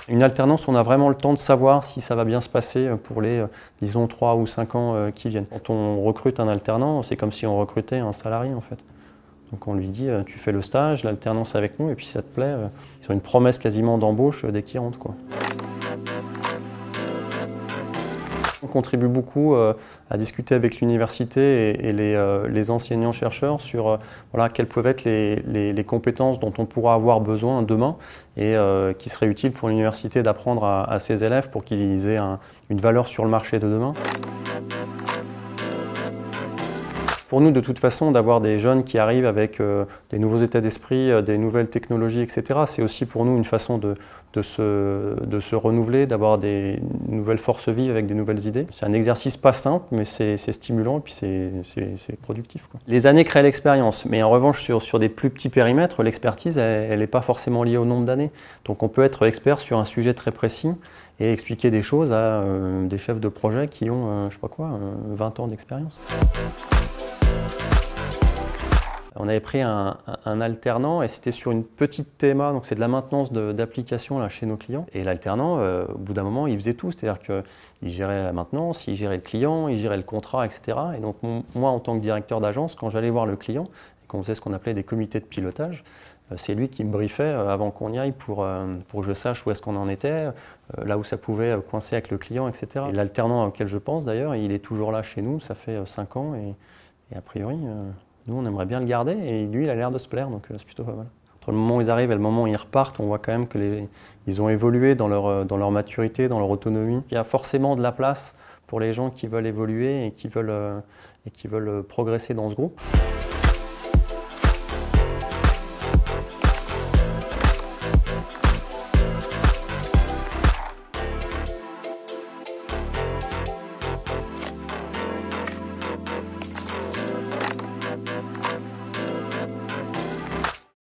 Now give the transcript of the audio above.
Une alternance, on a vraiment le temps de savoir si ça va bien se passer pour les, disons, 3 ou 5 ans qui viennent. Quand on recrute un alternant, c'est comme si on recrutait un salarié en fait. Donc on lui dit, tu fais le stage, l'alternance avec nous, et puis si ça te plaît, ils ont une promesse quasiment d'embauche dès qu'ils rentrent, quoi. On contribue beaucoup à discuter avec l'université et les enseignants-chercheurs sur voilà, quelles peuvent être les compétences dont on pourra avoir besoin demain et qui seraient utiles pour l'université d'apprendre à ses élèves pour qu'ils aient une valeur sur le marché de demain. Pour nous, de toute façon, d'avoir des jeunes qui arrivent avec des nouveaux états d'esprit, des nouvelles technologies, etc., c'est aussi pour nous une façon de se renouveler, d'avoir des nouvelles forces vives avec des nouvelles idées. C'est un exercice pas simple, mais c'est stimulant et puis c'est productif, quoi. Les années créent l'expérience, mais en revanche, sur des plus petits périmètres, l'expertise, elle n'est pas forcément liée au nombre d'années. Donc on peut être expert sur un sujet très précis et expliquer des choses à des chefs de projet qui ont, je sais pas quoi, 20 ans d'expérience. On avait pris un alternant et c'était sur une petite TMA, donc c'est de la maintenance d'applications chez nos clients. Et l'alternant, au bout d'un moment, il faisait tout, c'est-à-dire qu'il gérait la maintenance, il gérait le client, il gérait le contrat, etc. Et donc moi, en tant que directeur d'agence, quand j'allais voir le client, et qu'on faisait ce qu'on appelait des comités de pilotage, c'est lui qui me briefait avant qu'on y aille pour que je sache où est-ce qu'on en était, là où ça pouvait coincer avec le client, etc. Et l'alternant auquel je pense d'ailleurs, il est toujours là chez nous, ça fait 5 ans et a priori, nous on aimerait bien le garder et lui il a l'air de se plaire, donc c'est plutôt pas mal. Entre le moment où ils arrivent et le moment où ils repartent, on voit quand même qu'ils ont évolué dans leur maturité, dans leur autonomie. Il y a forcément de la place pour les gens qui veulent évoluer et qui veulent progresser dans ce groupe.